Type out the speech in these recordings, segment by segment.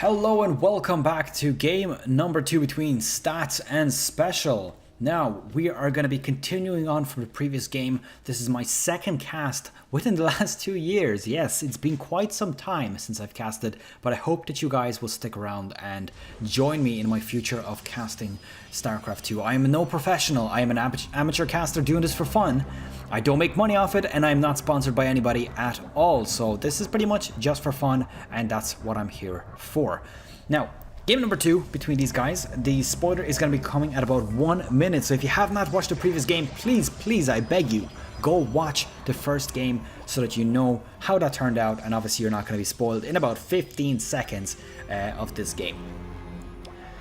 Hello and welcome back to game number 2 between Stats and SpeCial. Now, we are going to be continuing on from the previous game. This is my second cast within the last 2 years. Yes, it's been quite some time since I've casted, but I hope that you guys will stick around and join me in my future of casting Starcraft 2. I am no professional. I am an amateur caster doing this for fun. I don't make money off it, and I'm not sponsored by anybody at all. So this is pretty much just for fun, and that's what I'm here for. Now, game number 2 between these guys. The spoiler is going to be coming at about 1 minute. So if you have not watched the previous game, please, I beg you, go watch the first game so that you know how that turned out. And obviously you're not going to be spoiled in about 15 seconds of this game.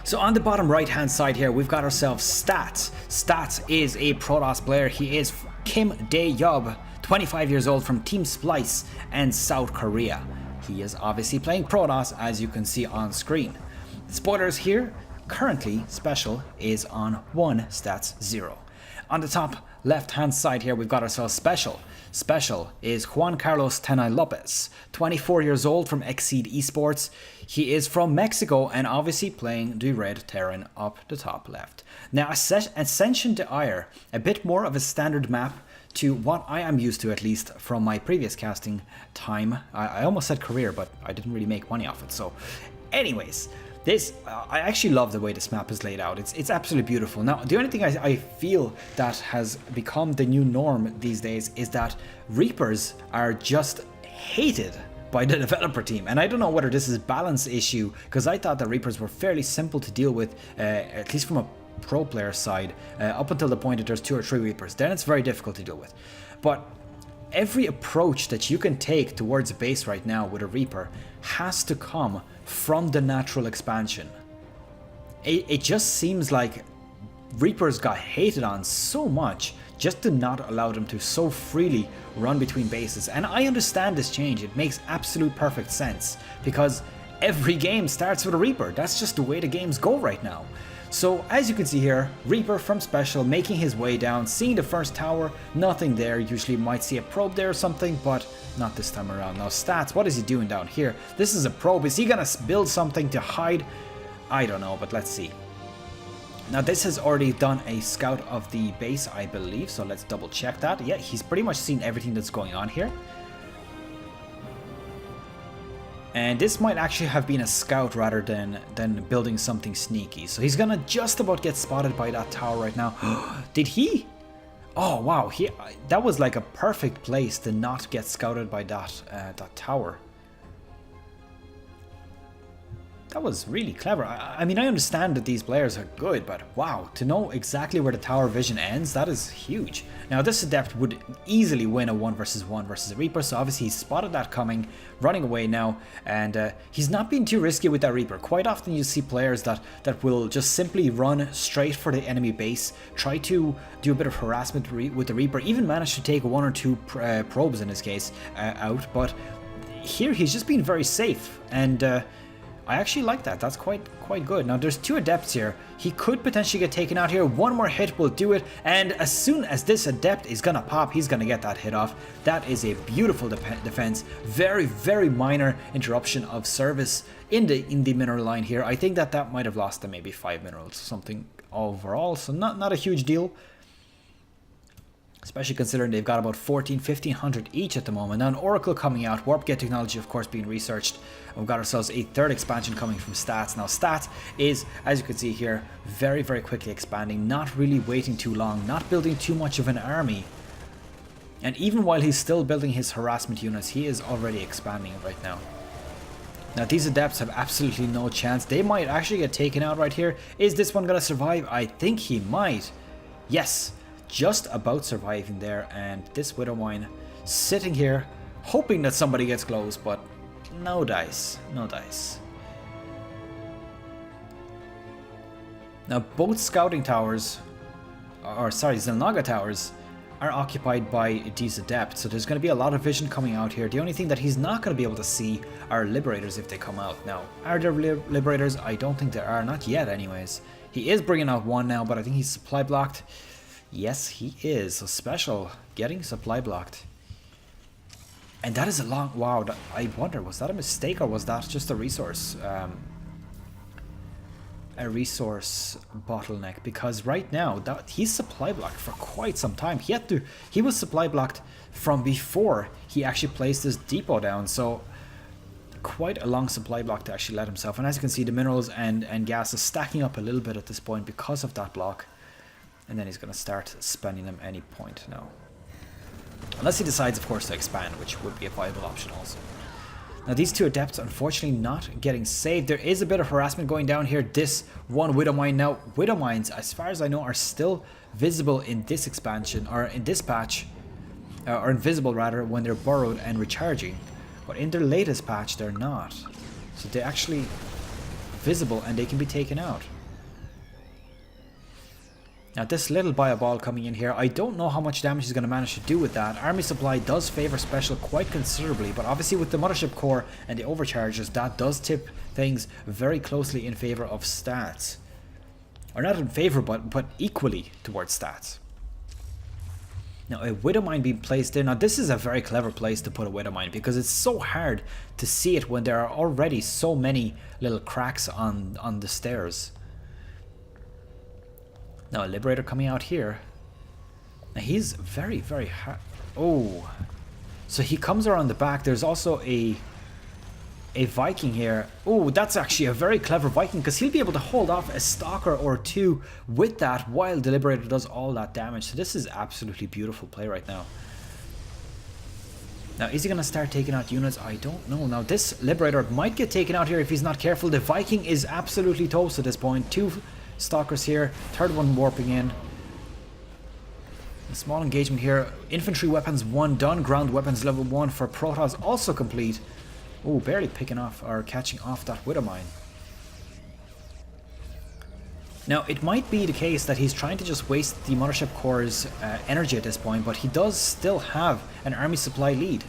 So on the bottom right hand side here, we've got ourselves Stats. Stats is a Protoss player. He is Kim Dae-yob, 25 years old, from Team Splyce and South Korea. He is obviously playing Protoss, as you can see on screen. Spoilers here, currently SpeCial is on 1, Stats 0. On the top left hand side here, we've got ourselves SpeCial. SpeCial is Juan Carlos Tenay Lopez, 24 years old, from Exeed Esports. He is from Mexico and obviously playing the red Terran up the top left. Now, Ascension to Aiur, a bit more of a standard map to what I am used to, at least from my previous casting time. I almost said career, but I didn't really make money off it. So anyways, I actually love the way this map is laid out. It's absolutely beautiful. Now, the only thing I feel that has become the new norm these days is that Reapers are just hated by the developer team. And I don't know whether this is a balance issue, because I thought that Reapers were fairly simple to deal with, at least from a pro player side, up until the point that there's 2 or 3 Reapers. Then it's very difficult to deal with. But every approach that you can take towards a base right now with a Reaper has to come from the natural expansion. It just seems like Reapers got hated on so much just to not allow them to so freely run between bases. And I understand this change. It makes absolute perfect sense, because every game starts with a Reaper. That's just the way the games go right now. So as you can see here, Reaper from SpeCial making his way down, seeing the first tower, nothing there. Usually might see a probe there or something, but not this time around. Now Stats, what is he doing down here? This is a probe. Is he gonna build something to hide? I don't know, but let's see. Now this has already done a scout of the base, I believe, so let's double check that. Yeah, he's pretty much seen everything that's going on here. And this might actually have been a scout rather than building something sneaky. So he's gonna just about get spotted by that tower right now. Did he? Oh wow, that was like a perfect place to not get scouted by that tower. That was really clever. I mean, I understand that these players are good, but wow, to know exactly where the tower vision ends, that is huge. Now, this Adept would easily win a 1 versus 1 versus a Reaper, so obviously he spotted that coming, running away now, and he's not being too risky with that Reaper. Quite often you see players that will just simply run straight for the enemy base, try to do a bit of harassment with the Reaper, even manage to take 1 or 2 probes in this case out, but here he's just being very safe, and I actually like that. That's quite good. Now there's 2 Adepts here. He could potentially get taken out here. 1 more hit will do it, and as soon as this Adept is gonna pop, he's gonna get that hit off. That is a beautiful defense. Very minor interruption of service in the mineral line here. I think that might have lost them maybe 5 minerals, something overall, so not a huge deal. Especially considering they've got about 1500 each at the moment. Now an Oracle coming out, Warp Gate technology of course being researched. And we've got ourselves a 3rd expansion coming from Stats. Now Stats is, as you can see here, very quickly expanding, not really waiting too long, not building too much of an army. And even while he's still building his harassment units, he is already expanding right now. Now these Adepts have absolutely no chance. They might actually get taken out right here. Is this one gonna survive? I think he might. Yes. Just about surviving there, and this Widowmine sitting here hoping that somebody gets close, but no dice. Now both scouting towers, or sorry, Xel'Naga towers, are occupied by these Adepts, so there's going to be a lot of vision coming out here. The only thing that he's not going to be able to see are Liberators if they come out. Now, are there Liberators? I don't think there are, not yet anyways. He is bringing out 1 now, but I think he's supply blocked. Yes, he is. So SpeCial getting supply blocked. And that is a long... Wow, I wonder, was that a mistake or was that just a resource bottleneck? Because right now, he's supply blocked for quite some time. He was supply blocked from before he actually placed his depot down, so quite a long supply block to actually let himself. And as you can see, the minerals and gas is stacking up a little bit at this point because of that block. And then he's going to start spending them any point now. Unless he decides, of course, to expand, which would be a viable option also. Now, these two adepts, unfortunately, not getting saved. There is a bit of harassment going down here. This one Widow Mine. Now, Widow Mines, as far as I know, are still visible in this expansion, or in this patch, or invisible, rather, when they're burrowed and recharging. But in their latest patch, they're not. So they're actually visible and they can be taken out. Now this little bio-ball coming in here, I don't know how much damage he's going to manage to do with that. Army supply does favor SpeCial quite considerably, but obviously with the mothership core and the overcharges, that does tip things very closely in favor of stats. Or not in favor, but equally towards stats. Now a Widow Mine being placed there. Now this is a very clever place to put a Widow Mine because it's so hard to see it when there are already so many little cracks on the stairs. Now a Liberator coming out here. Now he's very, very hard. Oh, so he comes around the back. There's also a Viking here. Oh, that's actually a very clever Viking because he'll be able to hold off a Stalker or two with that while the Liberator does all that damage. So this is absolutely beautiful play right now. Now, is he going to start taking out units? I don't know. Now, this Liberator might get taken out here if he's not careful. The Viking is absolutely toast at this point. Two Stalkers here. Third one warping in. A small engagement here. Infantry weapons 1 done. Ground weapons level 1 for Protoss also complete. Oh, barely picking off or catching off that Widow Mine. Now, it might be the case that he's trying to just waste the Mothership Core's energy at this point, but he does still have an army supply lead.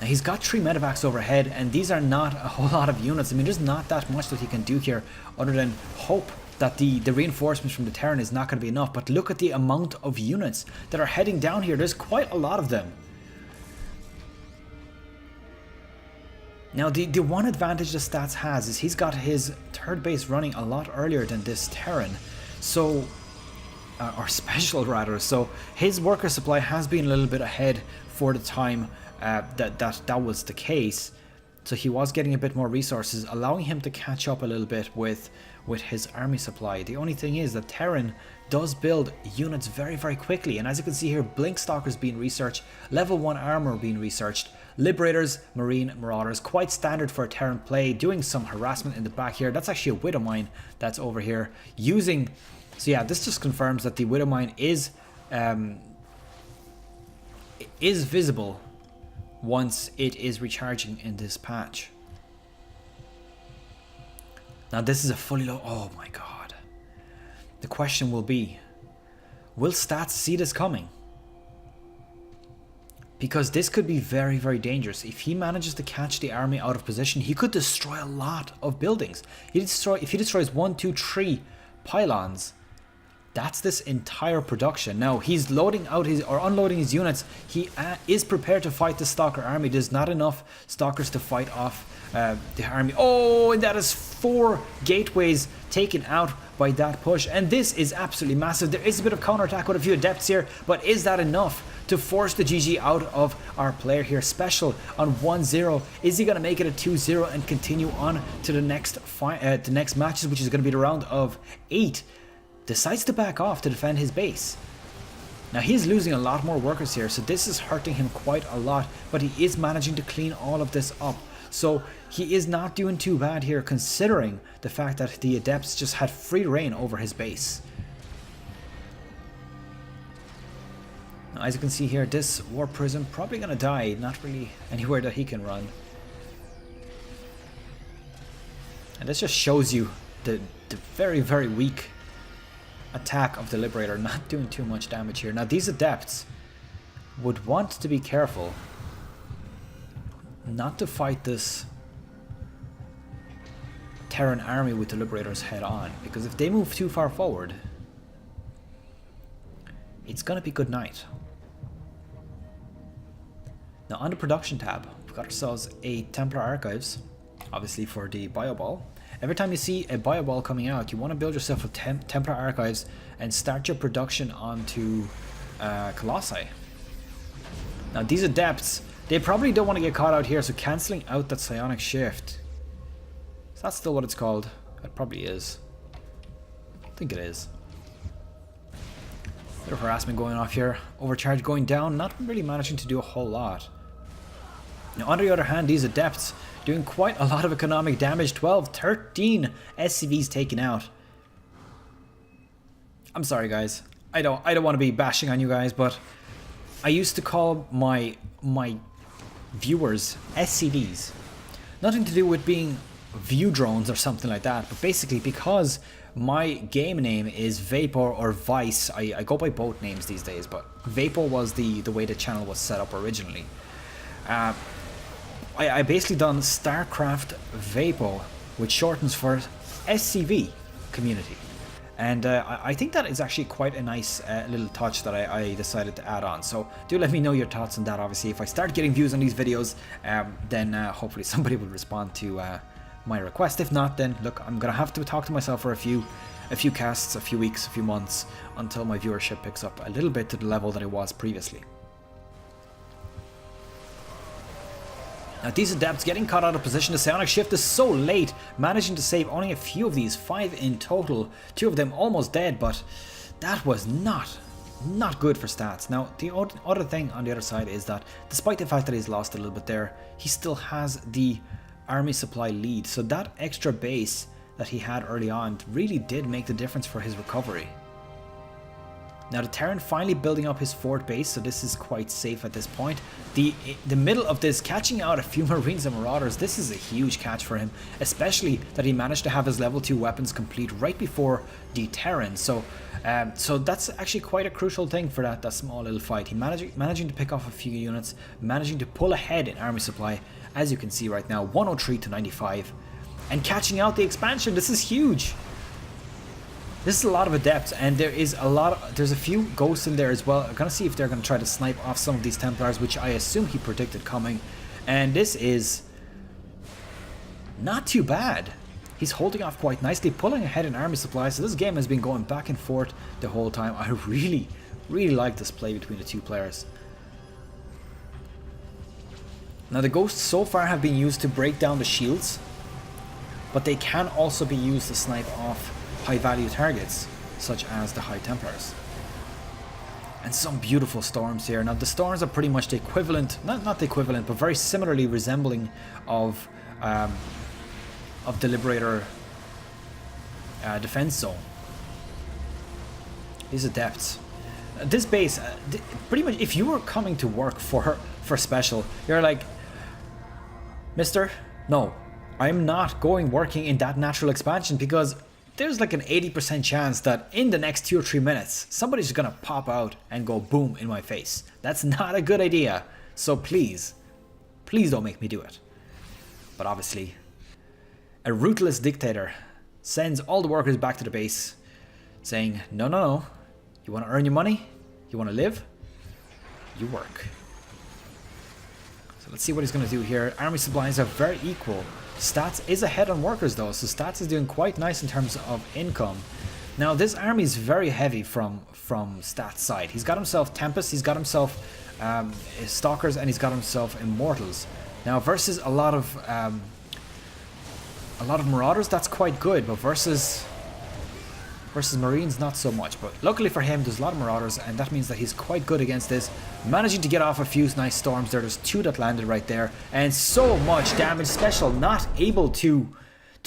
Now, he's got 3 medevacs overhead, and these are not a whole lot of units. I mean, there's not that much that he can do here other than hope that the reinforcements from the Terran is not going to be enough. But look at the amount of units that are heading down here. There's quite a lot of them. Now, the one advantage the stats has is he's got his third base running a lot earlier than this Terran, so or SpeCial rather. So his worker supply has been a little bit ahead for the time that was the case. So he was getting a bit more resources, allowing him to catch up a little bit with his army supply. The only thing is that Terran does build units very, very quickly, and as you can see here, Blink Stalkers being researched, level 1 armor being researched, Liberators, Marine Marauders, quite standard for a Terran play, doing some harassment in the back here. That's actually a Widow Mine that's over here using. So yeah, this just confirms that the Widow Mine is visible once it is recharging in this patch. Now this is a fully low. Oh my god. The question will be, will stats see this coming? Because this could be very, very dangerous. If he manages to catch the army out of position, he could destroy a lot of buildings. If he destroys 1, 2, 3 pylons, that's this entire production. Now, he's loading out his or unloading his units. He is prepared to fight the Stalker army. There's not enough Stalkers to fight off the army. Oh, and that is 4 gateways taken out by that push. And this is absolutely massive. There is a bit of counterattack with a few adepts here, but is that enough to force the GG out of our player here? SpeCial on 1-0. Is he going to make it a 2-0 and continue on to the next matches, which is going to be the round of 8? Decides to back off to defend his base. Now he's losing a lot more workers here, so this is hurting him quite a lot, but he is managing to clean all of this up. So he is not doing too bad here, considering the fact that the adepts just had free reign over his base. Now, as you can see here, this war prism probably gonna die, not really anywhere that he can run. And this just shows you the very, very weak attack of the Liberator, not doing too much damage here. Now these adepts would want to be careful not to fight this Terran army with the Liberators head on, because if they move too far forward, it's gonna be good night. Now on the production tab, we've got ourselves a Templar Archives, obviously for the bio ball. Every time you see a bio ball coming out, you want to build yourself a Templar Archives and start your production onto Colossi. Now these Adepts, they probably don't want to get caught out here, so cancelling out that Psionic Shift. Is that still what it's called? It probably is. I think it is. Bit of harassment going off here. Overcharge going down, not really managing to do a whole lot. Now on the other hand, these Adepts doing quite a lot of economic damage. 12, 13 SCVs taken out. I'm sorry guys. I don't want to be bashing on you guys, but I used to call my viewers SCVs. Nothing to do with being view drones or something like that, but basically because my game name is Vaipo or Vice. I go by both names these days, but Vaipo was the way the channel was set up originally. I basically done Starcraft Vaipo, which shortens for SCV Community. And I think that is actually quite a nice little touch that I decided to add on. So do let me know your thoughts on that. Obviously, if I start getting views on these videos, then hopefully somebody will respond to my request. If not, then look, I'm gonna have to talk to myself for a few casts, a few weeks, a few months, until my viewership picks up a little bit to the level that it was previously. Now these Adepts getting caught out of position. The Psionic Shift is so late, managing to save only a few of these, 5 in total. 2 of them almost dead, but that was not good for stats. Now the other thing on the other side is that despite the fact that he's lost a little bit there, he still has the army supply lead. So that extra base that he had early on really did make the difference for his recovery. Now the Terran finally building up his fort base, so this is quite safe at this point. The middle of this, catching out a few Marines and Marauders, this is a huge catch for him, especially that he managed to have his level 2 weapons complete right before the Terran. So so that's actually quite a crucial thing for that small little fight. He managing to pick off a few units, managing to pull ahead in army supply, as you can see right now, 103 to 95, and catching out the expansion. This is huge. This is a lot of Adepts, and there's a few Ghosts in there as well. I'm gonna see if they're gonna try to snipe off some of these Templars, which I assume he predicted coming. And this is not too bad. He's holding off quite nicely, pulling ahead in army supplies. So this game has been going back and forth the whole time. I really like this play between the two players. Now the Ghosts so far have been used to break down the shields, but they can also be used to snipe off high value targets such as the High Templars. And some beautiful storms here. Now the storms are pretty much the equivalent, not the equivalent, but very similarly resembling of the Liberator defense zone. These Adepts. This base, pretty much, if you were coming to work for SpeCial, you're like, Mister, no, I'm not working in that natural expansion, because there's like an 80% chance that in the next 2 or 3 minutes, somebody's gonna pop out and go boom in my face. That's not a good idea. So please don't make me do it. But obviously, a ruthless dictator sends all the workers back to the base, saying, no, you wanna earn your money? You wanna live? You work. So let's see what he's gonna do here. Army supplies are very equal. Stats is ahead on workers though, so Stats is doing quite nice in terms of income. Now this army is very heavy from Stats side. He's got himself Tempest, he's got himself Stalkers, and he's got himself Immortals. Now versus a lot of Marauders, that's quite good, but versus Marines, not so much. But luckily for him, there's a lot of Marauders, and that means that he's quite good against this. Managing to get off a few nice storms there. There's 2 that landed right there, and so much damage. SpeCial not able to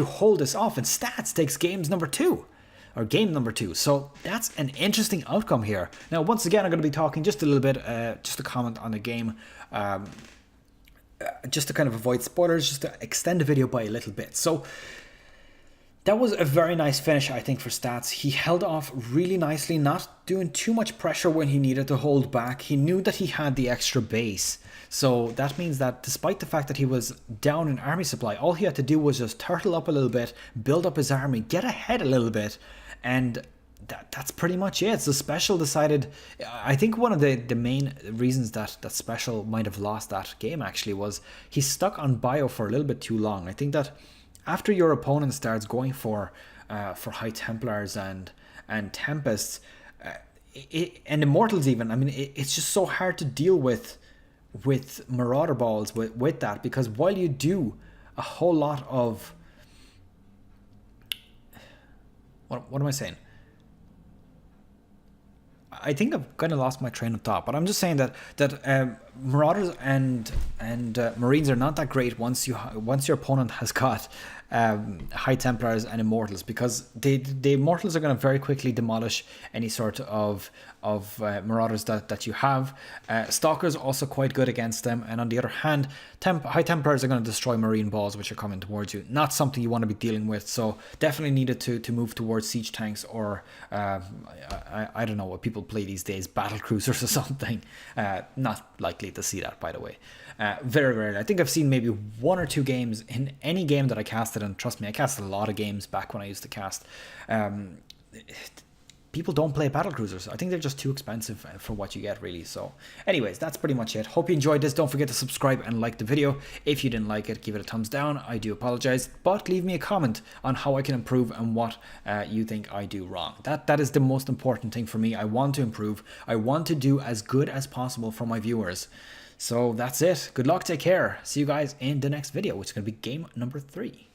hold this off, and Stats takes game number 2. So that's an interesting outcome here. Now, once again, I'm going to be talking just a little bit, just to comment on the game, just to kind of avoid spoilers, just to extend the video by a little bit. So that was a very nice finish, I think, for Stats. He held off really nicely, not doing too much pressure when he needed to hold back. He knew that he had the extra base. So that means that despite the fact that he was down in army supply, all he had to do was just turtle up a little bit, build up his army, get ahead a little bit, and that's pretty much it. So SpeCial decided, I think one of the main reasons that SpeCial might have lost that game actually was he stuck on bio for a little bit too long. I think that after your opponent starts going for High Templars and Tempests, and Immortals even, I mean, it's just so hard to deal with Marauder balls with that, because while you do a whole lot of, what am I saying? I think I've kind of lost my train of thought, but I'm just saying that Marauders and Marines are not that great once your opponent has got High Templars and Immortals, because the Immortals are going to very quickly demolish any sort of Marauders that you have. Stalkers also quite good against them, and on the other hand, High Templars are going to destroy Marine balls which are coming towards you. Not something you want to be dealing with, so definitely needed to move towards siege tanks, or I don't know what people play these days, battle cruisers or something. Not likely to see that, by the way. Very rarely. I think I've seen maybe 1 or 2 games in any game that I casted, and trust me, I casted a lot of games back when I used to cast. People don't play battle cruisers. I think they're just too expensive for what you get, really. So anyways, that's pretty much it. Hope you enjoyed this. Don't forget to subscribe and like the video. If you didn't like it, give it a thumbs down. I do apologize, but leave me a comment on how I can improve and what you think I do wrong. That is the most important thing for me. I want to improve. I want to do as good as possible for my viewers. So that's it. Good luck. Take care. See you guys in the next video, which is going to be game number 3.